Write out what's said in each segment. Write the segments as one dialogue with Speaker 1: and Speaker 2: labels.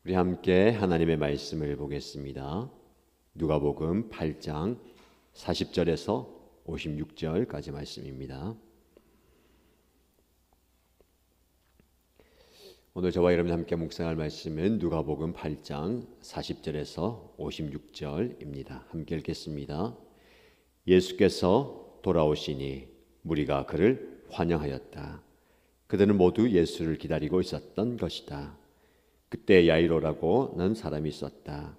Speaker 1: 우리 함께 하나님의 말씀을 보겠습니다. 누가복음 8장 40절에서 56절까지 말씀입니다. 오늘 저와 여러분 함께 묵상할 말씀은 누가복음 8장 40절에서 56절입니다. 함께 읽겠습니다. 예수께서 돌아오시니 무리가 그를 환영하였다. 그들은 모두 예수를 기다리고 있었던 것이다. 그때 야이로라고는 사람이 있었다.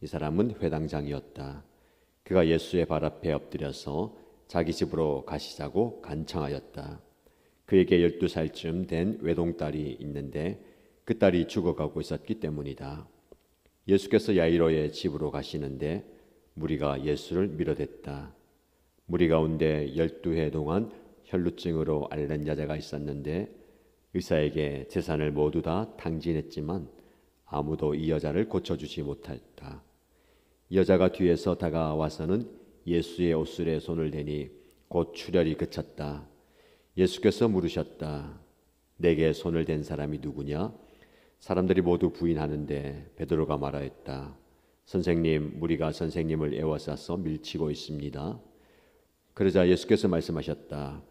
Speaker 1: 이 사람은 회당장이었다. 그가 예수의 발 앞에 엎드려서 자기 집으로 가시자고 간청하였다. 그에게 12살쯤 된 외동딸이 있는데 그 딸이 죽어가고 있었기 때문이다. 예수께서 야이로의 집으로 가시는데 무리가 예수를 밀어댔다. 무리 가운데 12해 동안 혈루증으로 앓는 여자가 있었는데 의사에게 재산을 모두 다 탕진했지만 아무도 이 여자를 고쳐주지 못했다. 이 여자가 뒤에서 다가와서는 예수의 옷술에 손을 대니 곧 출혈이 그쳤다. 예수께서 물으셨다. 내게 손을 댄 사람이 누구냐? 사람들이 모두 부인하는데 베드로가 말하였다. 선생님, 무리가 선생님을 에워싸서 밀치고 있습니다. 그러자 예수께서 말씀하셨다.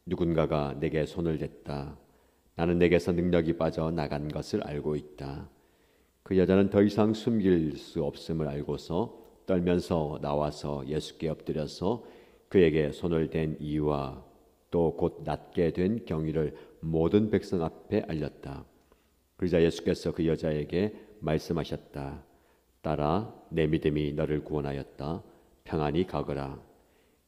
Speaker 1: 누군가가 내게 손을 댔다. 나는 내게서 능력이 빠져 나간 것을 알고 있다. 그 여자는 더 이상 숨길 수 없음을 알고서 떨면서 나와서 예수께 엎드려서 그에게 손을 댄 이유와 또 곧 낫게 된 경위를 모든 백성 앞에 알렸다. 그러자 예수께서 그 여자에게 말씀하셨다. 딸아, 내 믿음이 너를 구원하였다. 평안히 가거라.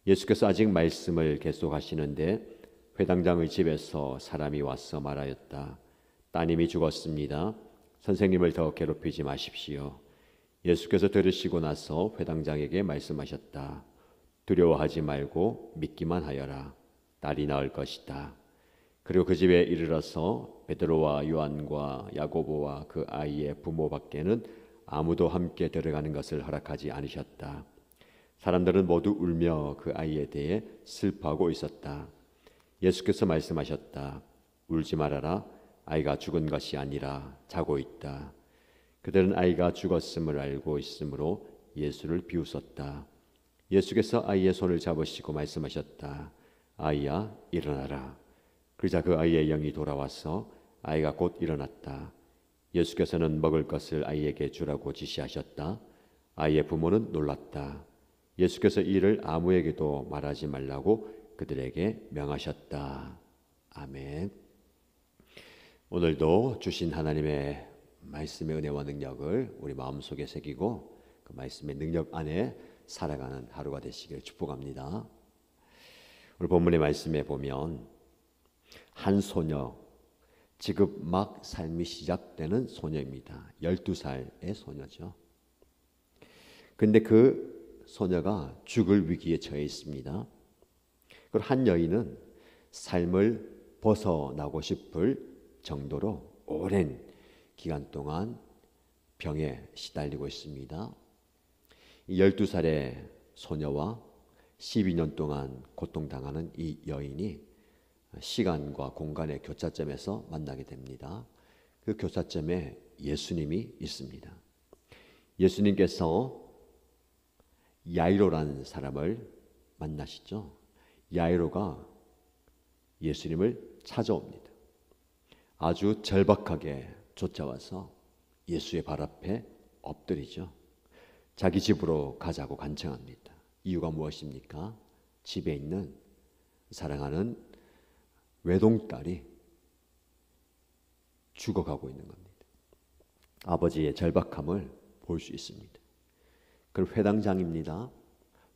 Speaker 1: 예수께서 아직 말씀을 계속하시는데 회당장의 집에서 사람이 와서 말하였다. 따님이 죽었습니다. 선생님을 더 괴롭히지 마십시오. 예수께서 들으시고 나서 회당장에게 말씀하셨다. 두려워하지 말고 믿기만 하여라. 딸이 나을 것이다. 그리고 그 집에 이르러서 베드로와 요한과 야고보와 그 아이의 부모밖에는 아무도 함께 들어가는 것을 허락하지 않으셨다. 사람들은 모두 울며 그 아이에 대해 슬퍼하고 있었다. 예수께서 말씀하셨다. 울지 말아라. 아이가 죽은 것이 아니라 자고 있다. 그들은 아이가 죽었음을 알고 있으므로 예수를 비웃었다. 예수께서 아이의 손을 잡으시고 말씀하셨다. 아이야, 일어나라. 그러자 그 아이의 영이 돌아와서 아이가 곧 일어났다. 예수께서는 먹을 것을 아이에게 주라고 지시하셨다. 아이의 부모는 놀랐다. 예수께서 이 일을 아무에게도 말하지 말라고 그들에게 명하셨다. 아멘. 오늘도 주신 하나님의 말씀의 은혜와 능력을 우리 마음속에 새기고 그 말씀의 능력 안에 살아가는 하루가 되시길 축복합니다. 오늘 본문의 말씀에 보면 한 소녀, 지금 막 삶이 시작되는 소녀입니다. 12살의 소녀죠. 근데 그 소녀가 죽을 위기에 처해 있습니다. 그리고 한 여인은 삶을 벗어나고 싶을 정도로 오랜 기간 동안 병에 시달리고 있습니다. 12살의 소녀와 12년 동안 고통당하는 이 여인이 시간과 공간의 교차점에서 만나게 됩니다. 그 교차점에 예수님이 있습니다. 예수님께서 야이로라는 사람을 만나시죠. 야이로가 예수님을 찾아옵니다. 아주 절박하게 쫓아와서 예수의 발 앞에 엎드리죠. 자기 집으로 가자고 간청합니다. 이유가 무엇입니까? 집에 있는 사랑하는 외동딸이 죽어가고 있는 겁니다. 아버지의 절박함을 볼 수 있습니다. 그럼 회당장입니다.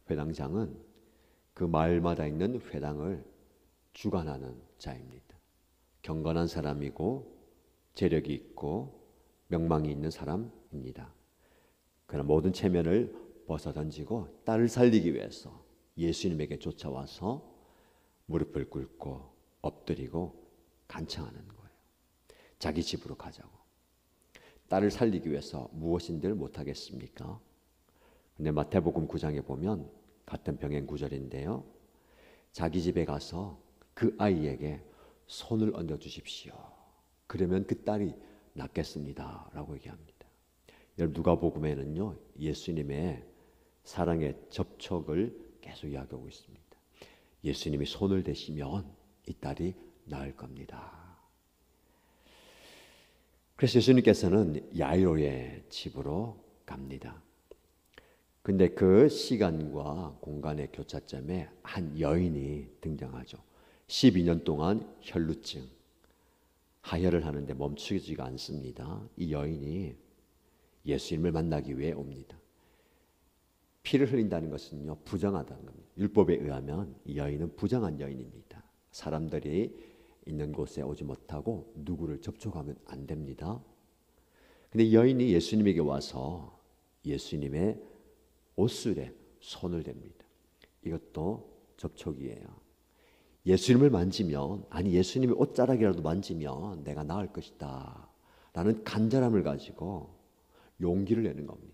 Speaker 1: 회당장은 그 마을마다 있는 회당을 주관하는 자입니다. 경건한 사람이고 재력이 있고 명망이 있는 사람입니다. 그러나 모든 체면을 벗어던지고 딸을 살리기 위해서 예수님에게 쫓아와서 무릎을 꿇고 엎드리고 간청하는 거예요. 자기 집으로 가자고. 딸을 살리기 위해서 무엇인들 못하겠습니까? 근데 마태복음 9장에 보면 같은 병행 구절인데요. 자기 집에 가서 그 아이에게 손을 얹어 주십시오. 그러면 그 딸이 낫겠습니다. 라고 얘기합니다. 여러분 누가복음에는요 예수님의 사랑의 접촉을 계속 이야기하고 있습니다. 예수님이 손을 대시면 이 딸이 나을 겁니다. 그래서 예수님께서는 야이로의 집으로 갑니다. 근데 그 시간과 공간의 교차점에 한 여인이 등장하죠. 12년 동안 혈루증, 하혈을 하는데 멈추지가 않습니다. 이 여인이 예수님을 만나기 위해 옵니다. 피를 흘린다는 것은요 부정하다는 겁니다. 율법에 의하면 이 여인은 부정한 여인입니다. 사람들이 있는 곳에 오지 못하고 누구를 접촉하면 안 됩니다. 근데 이 여인이 예수님에게 와서 예수님의 옷술에 손을 댑니다. 이것도 접촉이에요. 예수님을 만지면, 아니 예수님의 옷자락이라도 만지면 내가 나을 것이다 라는 간절함을 가지고 용기를 내는 겁니다.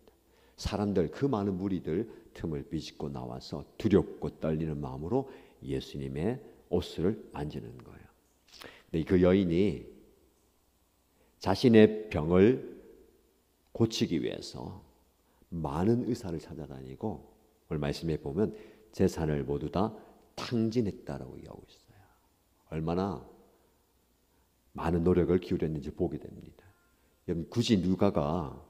Speaker 1: 사람들, 그 많은 무리들 틈을 비집고 나와서 두렵고 떨리는 마음으로 예수님의 옷을 만지는 거예요. 근데 그 여인이 자신의 병을 고치기 위해서 많은 의사를 찾아다니고 오늘 말씀에 보면 재산을 모두 다 탕진했다라고 얘기하고 있어요. 얼마나 많은 노력을 기울였는지 보게 됩니다. 여러분 굳이 누가가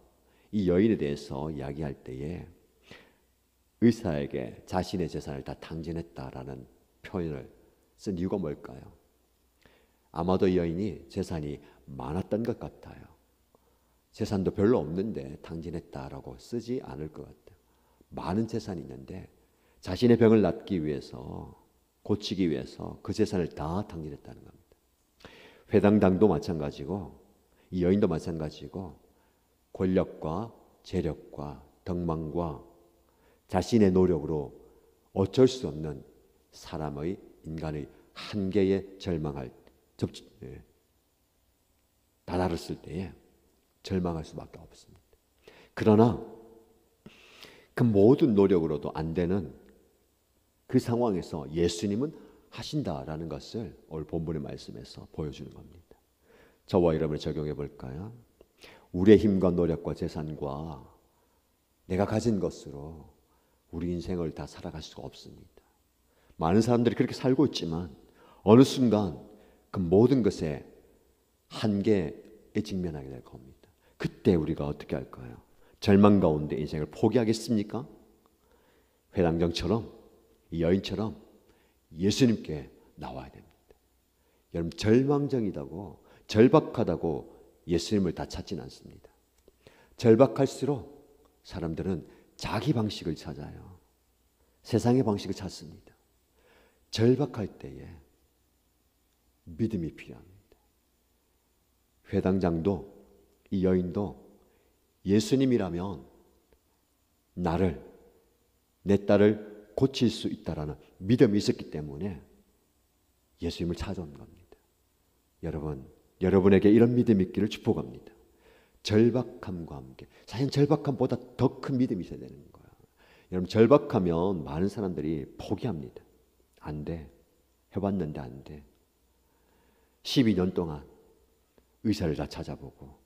Speaker 1: 이 여인에 대해서 이야기할 때에 의사에게 자신의 재산을 다 탕진했다라는 표현을 쓴 이유가 뭘까요? 아마도 이 여인이 재산이 많았던 것 같아요. 재산도 별로 없는데 탕진했다라고 쓰지 않을 것 같아요. 많은 재산이 있는데 자신의 병을 낫기 위해서, 고치기 위해서 그 재산을 다 탕진했다는 겁니다. 회당당도 마찬가지고 이 여인도 마찬가지고 권력과 재력과 덕망과 자신의 노력으로 어쩔 수 없는 사람의, 인간의 한계에 절망할, 다다랐을 때에 절망할 수밖에 없습니다. 그러나 그 모든 노력으로도 안 되는 그 상황에서 예수님은 하신다라는 것을 오늘 본문의 말씀에서 보여주는 겁니다. 저와 여러분을 적용해 볼까요? 우리의 힘과 노력과 재산과 내가 가진 것으로 우리 인생을 다 살아갈 수가 없습니다. 많은 사람들이 그렇게 살고 있지만 어느 순간 그 모든 것에 한계에 직면하게 될 겁니다. 그때 우리가 어떻게 할까요? 절망 가운데 인생을 포기하겠습니까? 회당정처럼, 이 여인처럼 예수님께 나와야 됩니다. 여러분 절망적이다고, 절박하다고 예수님을 다 찾지는 않습니다. 절박할수록 사람들은 자기 방식을 찾아요. 세상의 방식을 찾습니다. 절박할 때에 믿음이 필요합니다. 회당장도 이 여인도 예수님이라면 나를, 내 딸을 고칠 수 있다라는 믿음이 있었기 때문에 예수님을 찾아온 겁니다. 여러분, 여러분에게 이런 믿음이 있기를 축복합니다. 절박함과 함께, 사실 절박함보다 더 큰 믿음이 있어야 되는 거예요. 여러분 절박하면 많은 사람들이 포기합니다. 안 돼. 해봤는데 안 돼. 12년 동안 의사를 다 찾아보고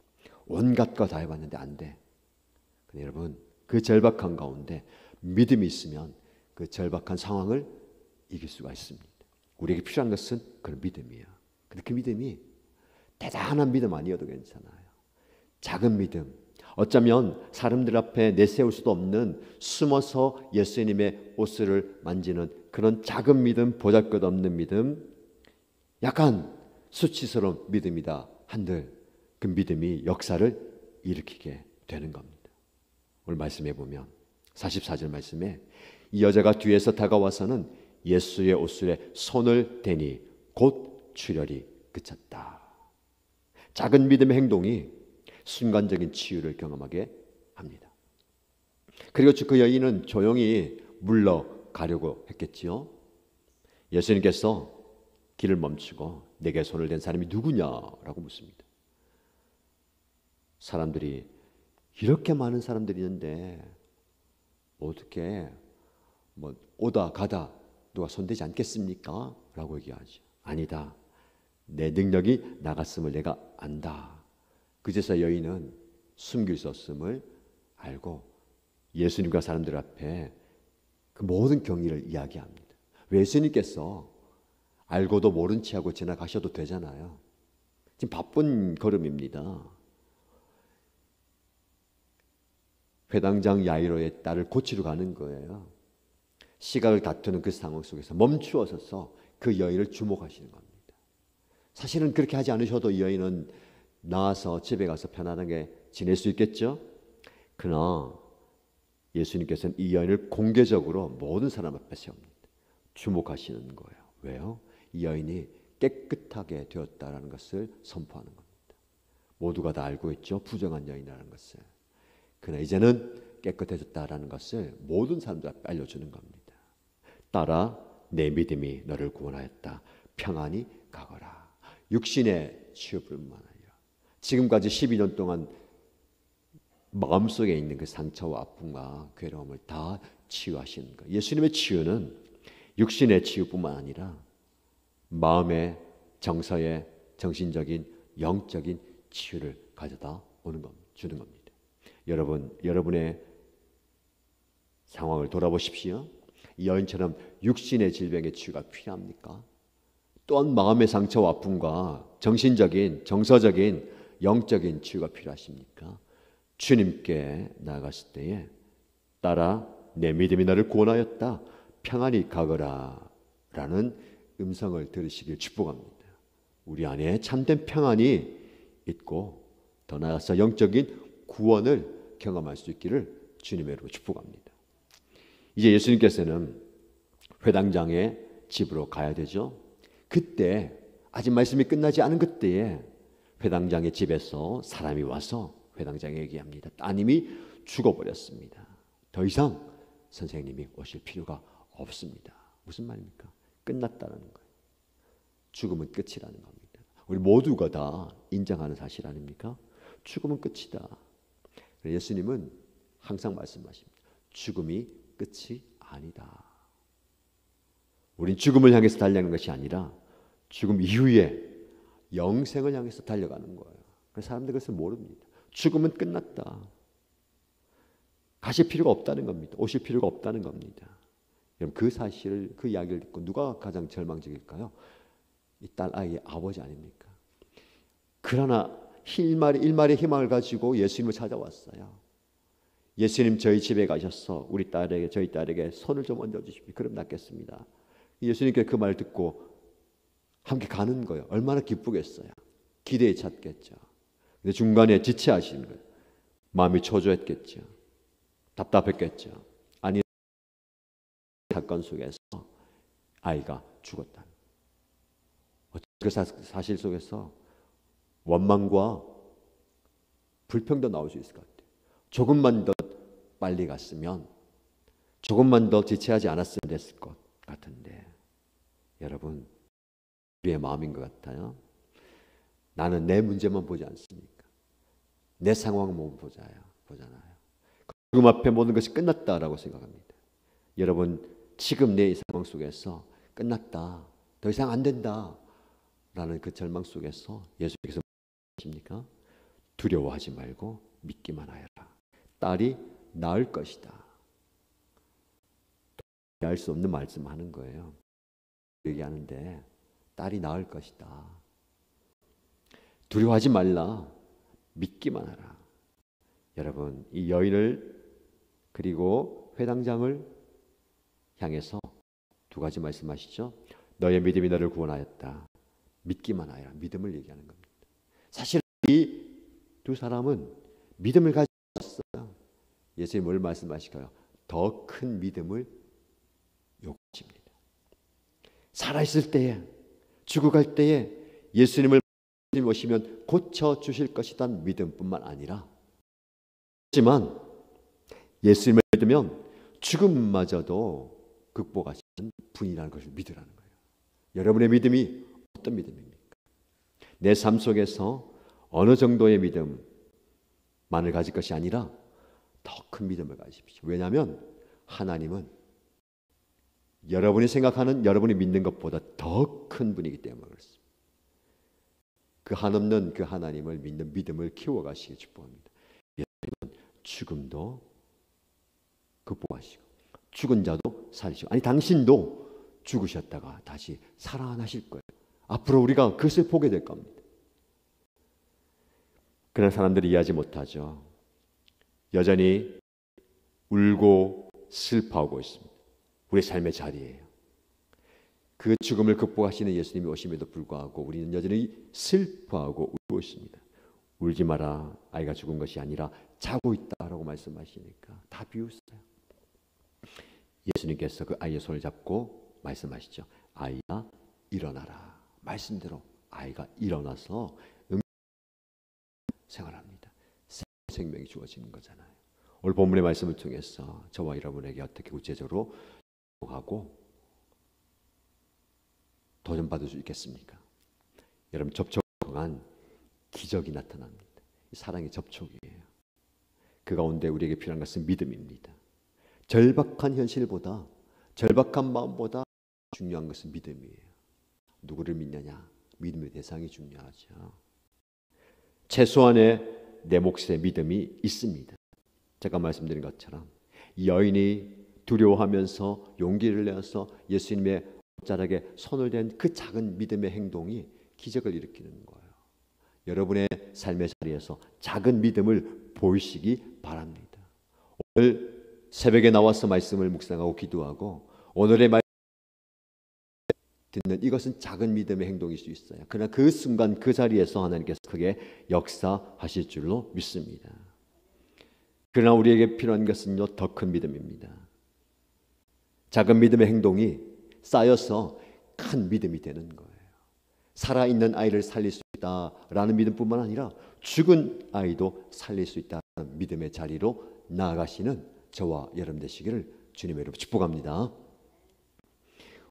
Speaker 1: 온갖 거 다 해봤는데 안 돼. 근데 여러분 그 절박한 가운데 믿음이 있으면 그 절박한 상황을 이길 수가 있습니다. 우리에게 필요한 것은 그런 믿음이에요. 근데 그 믿음이 대단한 믿음 아니어도 괜찮아요. 작은 믿음, 어쩌면 사람들 앞에 내세울 수도 없는 숨어서 예수님의 옷을 만지는 그런 작은 믿음, 보잘것없는 믿음, 약간 수치스러운 믿음이다 한들 그 믿음이 역사를 일으키게 되는 겁니다. 오늘 말씀해 보면 44절 말씀에 이 여자가 뒤에서 다가와서는 예수의 옷술에 손을 대니 곧 출혈이 그쳤다. 작은 믿음의 행동이 순간적인 치유를 경험하게 합니다. 그리고 그 여인은 조용히 물러가려고 했겠지요. 예수님께서 길을 멈추고 내게 손을 댄 사람이 누구냐라고 묻습니다. 사람들이 이렇게 많은 사람들이 있는데 어떻게 오다 가다 누가 손대지 않겠습니까? 라고 얘기하죠. 아니다. 내 능력이 나갔음을 내가 안다. 그제서 여인은 숨길 수 없음을 알고 예수님과 사람들 앞에 그 모든 경위를 이야기합니다. 예수님께서 알고도 모른 체하고 지나가셔도 되잖아요. 지금 바쁜 걸음입니다. 회당장 야이로의 딸을 고치러 가는 거예요. 시각을 다투는 그 상황 속에서 멈추어서서 그 여인을 주목하시는 겁니다. 사실은 그렇게 하지 않으셔도 이 여인은 나와서 집에 가서 편안하게 지낼 수 있겠죠. 그러나 예수님께서는 이 여인을 공개적으로 모든 사람 앞에 세웁니다. 주목하시는 거예요. 왜요? 이 여인이 깨끗하게 되었다라는 것을 선포하는 겁니다. 모두가 다 알고 있죠. 부정한 여인이라는 것을. 그러나 이제는 깨끗해졌다라는 것을 모든 사람들 앞에 알려주는 겁니다. 딸아, 내 믿음이 너를 구원하였다. 평안히 가거라. 육신의 치유뿐만 아니라 지금까지 12년 동안 마음속에 있는 그 상처와 아픔과 괴로움을 다 치유하시는 것. 예수님의 치유는 육신의 치유뿐만 아니라 마음의, 정서의, 정신적인, 영적인 치유를 가져다 오는 겁니다. 주는 겁니다. 여러분의 상황을 돌아보십시오. 이 여인처럼 육신의 질병의 치유가 필요합니까? 또한 마음의 상처와 아픔과 정신적인, 정서적인, 영적인 치유가 필요하십니까? 주님께 나아갔을 때에 딸아, 내 믿음이 너를 구원하였다. 평안히 가거라 라는 음성을 들으시길 축복합니다. 우리 안에 참된 평안이 있고 더 나아가서 영적인 구원을 경험할 수 있기를 주님의 이름으로 축복합니다. 이제 예수님께서는 회당장의 집으로 가야 되죠. 그때 아직 말씀이 끝나지 않은 그때에 회당장의 집에서 사람이 와서 회당장에 얘기합니다. 따님이 죽어버렸습니다. 더 이상 선생님이 오실 필요가 없습니다. 무슨 말입니까? 끝났다는 거예요. 죽음은 끝이라는 겁니다. 우리 모두가 다 인정하는 사실 아닙니까? 죽음은 끝이다. 예수님은 항상 말씀하십니다. 죽음이 끝이 아니다. 우린 죽음을 향해서 달려가는 것이 아니라 죽음 이후에 영생을 향해서 달려가는 거예요. 그래서 사람들은 그것을 모릅니다. 죽음은 끝났다. 가실 필요가 없다는 겁니다. 오실 필요가 없다는 겁니다. 여러분 그 사실을, 그 이야기를 듣고 누가 가장 절망적일까요? 이 딸 아이의 아버지 아닙니까? 그러나 일말의 희망을 가지고 예수님을 찾아왔어요. 예수님 저희 집에 가셔서 우리 딸에게, 저희 딸에게 손을 좀 얹어주십시오. 그럼 낫겠습니다. 예수님께 그 말 듣고 함께 가는 거예요. 얼마나 기쁘겠어요. 기대에 찼겠죠. 근데 중간에 지체하시는 거예요. 마음이 초조했겠죠. 답답했겠죠. 아니, 사건 속에서 아이가 죽었다. 그 사실 속에서 원망과 불평도 나올 수 있을 것 같아요. 조금만 더 빨리 갔으면, 조금만 더 지체하지 않았으면 됐을 것 같은데, 여러분 우리의 마음인 것 같아요. 나는 내 문제만 보지 않습니까? 내 상황만 보잖아요. 죽음 앞에 모든 것이 끝났다라고 생각합니다. 여러분 지금 내 이 상황 속에서 끝났다, 더 이상 안 된다 라는 그 절망 속에서 예수님께서 무엇입니까? 두려워하지 말고 믿기만 하여라. 딸이 나을 것이다. 이해할 수 없는 말씀하는 거예요. 얘기하는데 딸이 나을 것이다. 두려워하지 말라. 믿기만 하라. 여러분 이 여인을 그리고 회당장을 향해서 두 가지 말씀하시죠. 너의 믿음이 너를 구원하였다. 믿기만 하여라. 믿음을 얘기하는 겁니다. 사실 이 두 사람은 믿음을 가지고 있었어요. 예수님이 뭘 말씀하실까요? 더 큰 믿음을 요구하십니다. 살아있을 때에, 죽어갈 때에 예수님을 오시면 고쳐주실 것이란 믿음뿐만 아니라, 하지만 예수님을 믿으면 죽음마저도 극복하시는 분이라는 것을 믿으라는 거예요. 여러분의 믿음이 어떤 믿음입니까? 내 삶 속에서 어느 정도의 믿음만을 가질 것이 아니라 더 큰 믿음을 가지십시오. 왜냐하면 하나님은 여러분이 생각하는, 여러분이 믿는 것보다 더 큰 분이기 때문에 그렇습니다. 그 한없는 그 하나님을 믿는 믿음을 키워가시기 축복합니다. 예수님은 죽음도 극복하시고 죽은 자도 살리시고, 아니 당신도 죽으셨다가 다시 살아나실 거예요. 앞으로 우리가 그것을 보게 될 겁니다. 그러나 사람들이 이해하지 못하죠. 여전히 울고 슬퍼하고 있습니다. 우리 삶의 자리예요. 그 죽음을 극복하시는 예수님이 오심에도 불구하고 우리는 여전히 슬퍼하고 울고 있습니다. 울지 마라, 아이가 죽은 것이 아니라 자고 있다라고 말씀하시니까 다 비웃어요. 예수님께서 그 아이의 손을 잡고 말씀하시죠. 아이야 일어나라. 말씀대로 아이가 일어나서 생활합니다. 생명이 주어지는 거잖아요. 오늘 본문의 말씀을 통해서 저와 여러분에게 어떻게 구체적으로 하고 도전받을 수 있겠습니까? 여러분, 접촉을 통한 기적이 나타납니다. 사랑의 접촉이에요. 그 가운데 우리에게 필요한 것은 믿음입니다. 절박한 현실보다, 절박한 마음보다 중요한 것은 믿음이에요. 누구를 믿느냐? 믿음의 대상이 중요하죠. 최소한의 내 몫의 믿음이 있습니다. 제가 말씀드린 것처럼 이 여인이 두려워하면서 용기를 내어서 예수님의 옷자락에 손을 댄 그 작은 믿음의 행동이 기적을 일으키는 거예요. 여러분의 삶의 자리에서 작은 믿음을 보이시기 바랍니다. 오늘 새벽에 나와서 말씀을 묵상하고 기도하고 오늘의 말씀 듣는 이것은 작은 믿음의 행동일 수 있어요. 그러나 그 순간 그 자리에서 하나님께서 크게 역사하실 줄로 믿습니다. 그러나 우리에게 필요한 것은요, 더 큰 믿음입니다. 작은 믿음의 행동이 쌓여서 큰 믿음이 되는 거예요. 살아있는 아이를 살릴 수 있다라는 믿음뿐만 아니라 죽은 아이도 살릴 수 있다는 믿음의 자리로 나아가시는 저와 여러분 되시기를 주님의 이름으로 축복합니다.